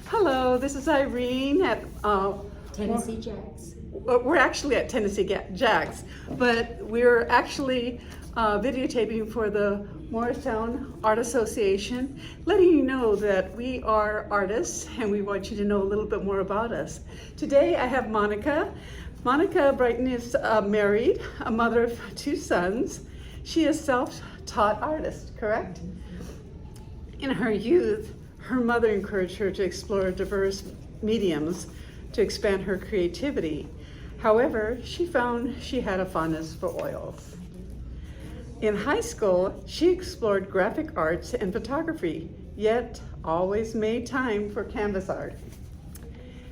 Hello, this is Irene at Tennessee Jacks. we're actually at Tennessee Jacks, but we're actually videotaping for the Morristown Art Association, letting you know that we are artists and we want you to know a little bit more about us. Today I have Monica. Monica Brighton is married, a mother of two sons. She is a self-taught artist, correct? In her youth, her mother encouraged her to explore diverse mediums to expand her creativity. However, she found she had a fondness for oils. In high school, she explored graphic arts and photography, yet always made time for canvas art.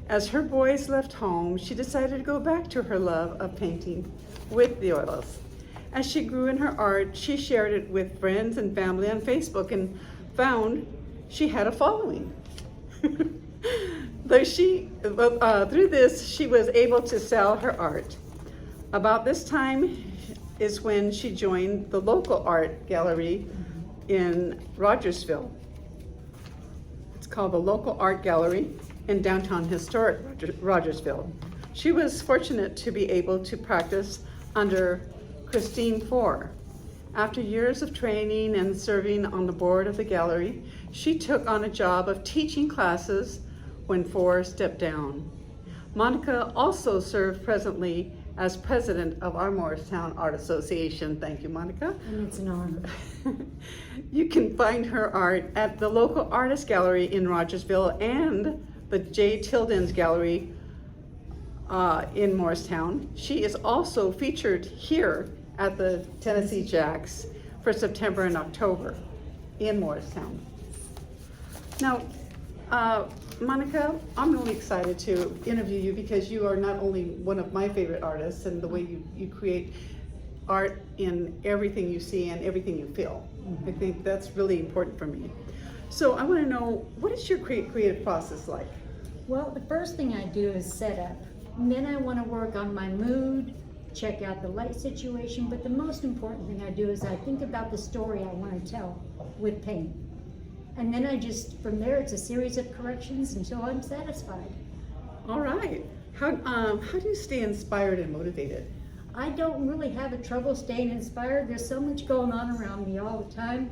As her boys left home, she decided to go back to her love of painting with the oils. As she grew in her art, she shared it with friends and family on Facebook and found she had a following. Through this, she was able to sell her art. About this time is when she joined the local art gallery in Rogersville. It's called the Local Art Gallery in downtown historic Rogersville. She was fortunate to be able to practice under Christine Four. After years of training and serving on the board of the gallery, she took on a job of teaching classes when Four stepped down. Monica also serves presently as president of our Morristown Art Association. Thank you, Monica. And it's an honor. You can find her art at the local artist gallery in Rogersville and the J. Tilden's Gallery in Morristown. She is also featured here at the Tennessee Jacks for September and October in Morristown. Now, Monica, I'm really excited to interview you because you are not only one of my favorite artists and the way you create art in everything you see and everything you feel. I think that's really important for me. So I want to know, what is your creative process like? Well, the first thing I do is set up. And then I want to work on my mood, check out the light situation, but the most important thing I do is I think about the story I want to tell with paint. And then from there, it's a series of corrections until I'm satisfied. All right. How do you stay inspired and motivated? I don't really have a trouble staying inspired. There's so much going on around me all the time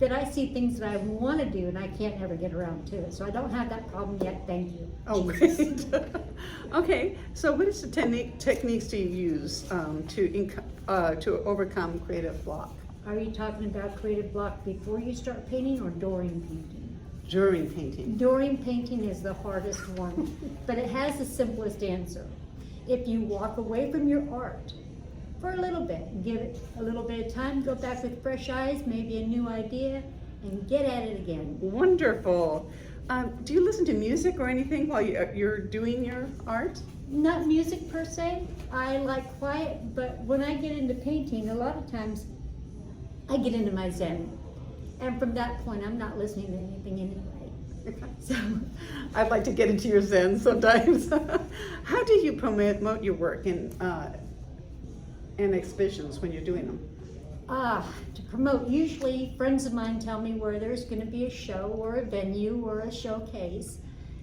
that I see things that I want to do and I can't ever get around to it. So I don't have that problem yet, thank you. Oh, great. Okay, so what is the techniques do you use to overcome creative block? Are you talking about creative block before you start painting or during painting? During painting. During painting is the hardest one, but it has the simplest answer. If you walk away from your art for a little bit, give it a little bit of time, go back with fresh eyes, maybe a new idea, and get at it again. Wonderful. Do you listen to music or anything while you're doing your art? Not music per se. I like quiet, but when I get into painting, a lot of times I get into my zen. And from that point, I'm not listening to anything anyway. So I'd like to get into your zen sometimes. How do you promote your work in exhibitions when you're doing them? To promote, usually friends of mine tell me where there's going to be a show or a venue or a showcase,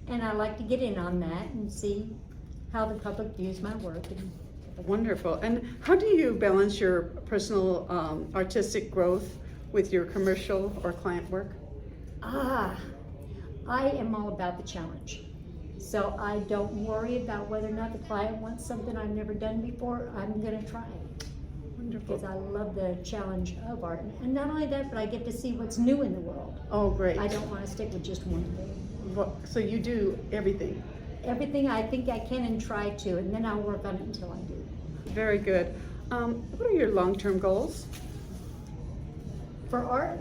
and I like to get in on that and see how the public views my work. Wonderful. And how do you balance your personal artistic growth with your commercial or client work? I am all about the challenge. So I don't worry about whether or not the client wants something I've never done before. I'm going to try it. Wonderful. Because I love the challenge of art. And not only that, but I get to see what's new in the world. Oh, great. I don't want to stick with just one thing. So you do everything? Everything I think I can and try to, and then I'll work on it until I do. Very good. What are your long-term goals? For art,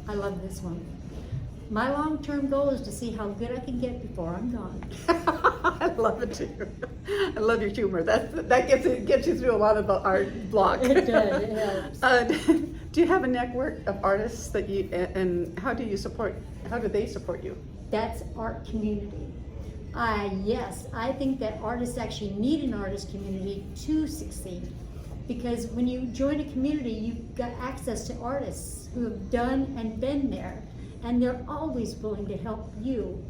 I love this one. My long-term goal is to see how good I can get before I'm gone. I love it too. I love your humor. That gets you through a lot of the art block. It does. It helps. Do you have a network of artists that and how do they support you? That's art community. Yes, I think that artists actually need an artist community to succeed. Because when you join a community, you've got access to artists who have done and been there. And they're always willing to help you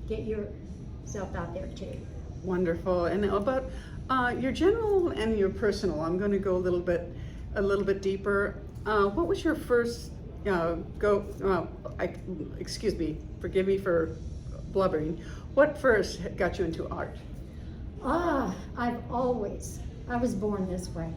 get yourself out there too. Wonderful. And about your general and your personal, I'm going to go a little bit deeper. What was your first excuse me, forgive me for blubbering. What first got you into art? I was born this way.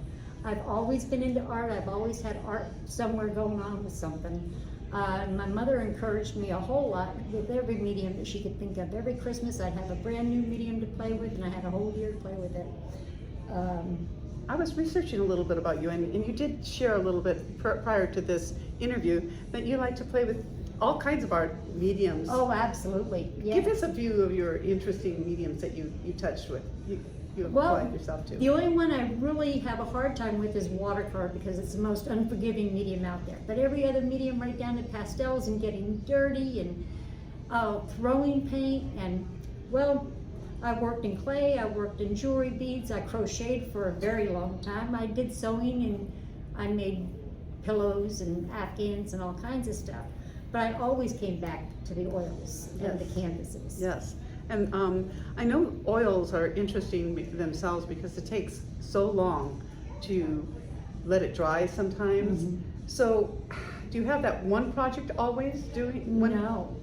I've always been into art. I've always had art somewhere going on with something. My mother encouraged me a whole lot with every medium that she could think of. Every Christmas I'd have a brand new medium to play with, and I had a whole year to play with it. I was researching a little bit about you, and you did share a little bit prior to this interview that you like to play with all kinds of art mediums. Oh, absolutely. Yeah. Give us a few of your interesting mediums that you touched with. You applied yourself to. The only one I really have a hard time with is watercolor because it's the most unforgiving medium out there. But every other medium, right down to pastels and getting dirty and throwing paint, and well, I worked in clay, I worked in jewelry beads, I crocheted for a very long time. I did sewing, and I made pillows and afghans and all kinds of stuff. But I always came back to the oils and the canvases. Yes. And I know oils are interesting themselves because it takes so long to let it dry sometimes. Mm-hmm. So do you have that one project always doing? No,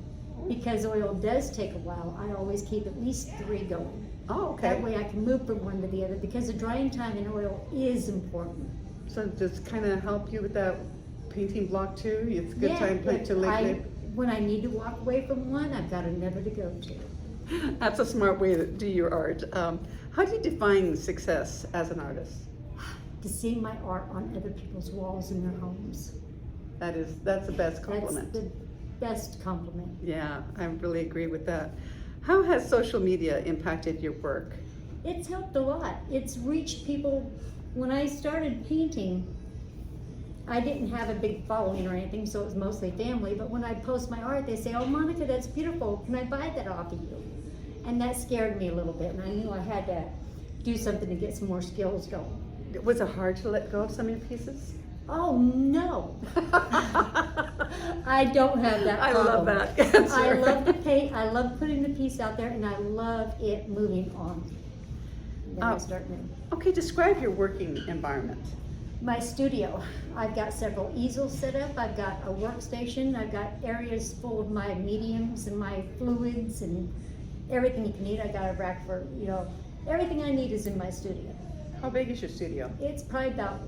because oil does take a while. I always keep at least 3 going. Oh, okay. That way I can move from one to the other because the drying time in oil is important. So does kind of help you with that painting block too? It's a good time to lay. When I need to walk away from one, I've got another to go to. That's a smart way to do your art. How do you define success as an artist? To see my art on other people's walls in their homes. That's the best compliment. That's the best compliment. Yeah, I really agree with that. How has social media impacted your work? It's helped a lot. It's reached people. When I started painting, I didn't have a big following or anything, so it was mostly family, but when I post my art, they say, "Oh, Monica, that's beautiful. Can I buy that off of you?" And that scared me a little bit, and I knew I had to do something to get some more skills going. Was it hard to let go of some of your pieces? Oh, no. I don't have that I problem. love that answer. I love to paint, I love putting the piece out there, and I love it moving on. Then I start new. Okay, describe your working environment. My studio, I've got several easels set up, I've got a workstation, I've got areas full of my mediums and my fluids and everything you can need. I got a rack for, everything I need is in my studio. How big is your studio? It's probably about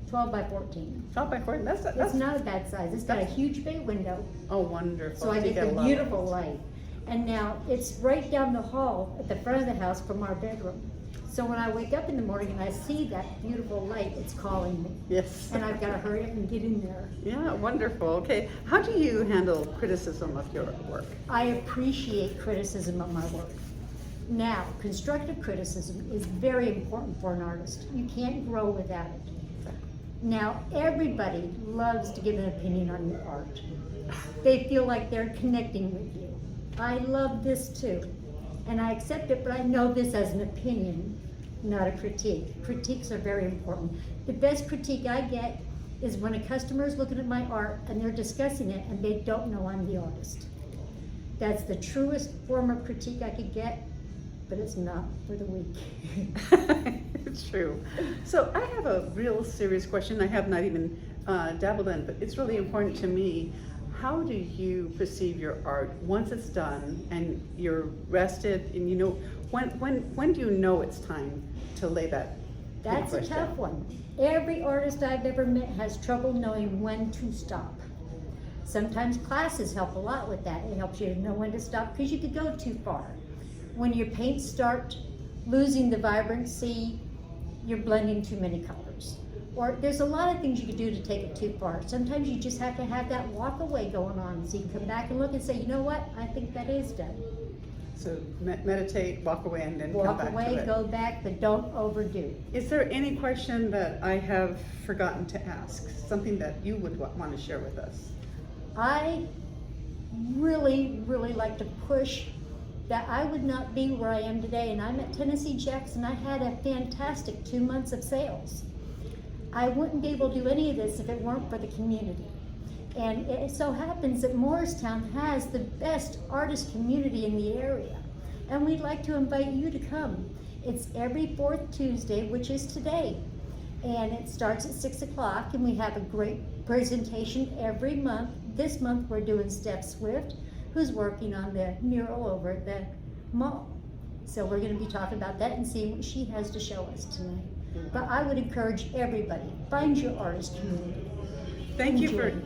12 by 14. 12 by 14, that's It's not a bad size. It's got a huge bay window, oh, wonderful. so I You get got a the lot of beautiful light. And now it's right down the hall at the front of the house from our bedroom. So when I wake up in the morning and I see that beautiful light, it's calling me. Yes. And I've got to hurry up and get in there. Yeah, wonderful. Okay, how do you handle criticism of your work? I appreciate criticism of my work. Now, constructive criticism is very important for an artist. You can't grow without it. Now, everybody loves to give an opinion on your art. They feel like they're connecting with you. I love this too. And I accept it, but I know this as an opinion, not a critique. Critiques are very important. The best critique I get is when a customer is looking at my art and they're discussing it and they don't know I'm the artist. That's the truest form of critique I could get, but it's not for the weak. It's true. So I have a real serious question I have not even dabbled in, but it's really important to me. How do you perceive your art once it's done and you're rested and when do you know it's time to lay that That's a paintbrush tough down? one. Every artist I've ever met has trouble knowing when to stop. Sometimes classes help a lot with that. It helps you to know when to stop because you could go too far. When your paints start losing the vibrancy, you're blending too many colors. Or there's a lot of things you could do to take it too far. Sometimes you just have to have that walk away going on so you can come back and look and say, you know what, I think that is done. So meditate, walk away, and then come Walk back away, to it. go back, but don't overdo. Is there any question that I have forgotten to ask? Something that you would want to share with us? I really, really like to push that I would not be where I am today, and I'm at Tennessee Jacks, and I had a fantastic 2 months of sales. I wouldn't be able to do any of this if it weren't for the community. And it so happens that Morristown has the best artist community in the area. And we'd like to invite you to come. It's every fourth Tuesday, which is today. And it starts at 6 o'clock, and we have a great presentation every month. This month we're doing Steph Swift, who's working on the mural over at the mall. So we're going to be talking about that and seeing what she has to show us tonight. But I would encourage everybody, find your artist community. Thank you for Enjoy.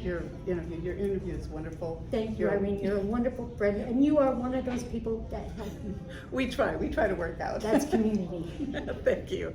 your interview. Your interview is wonderful. Thank you, Irene. You're a wonderful friend, and you are one of those people that help me. We try to work out. That's community. Thank you.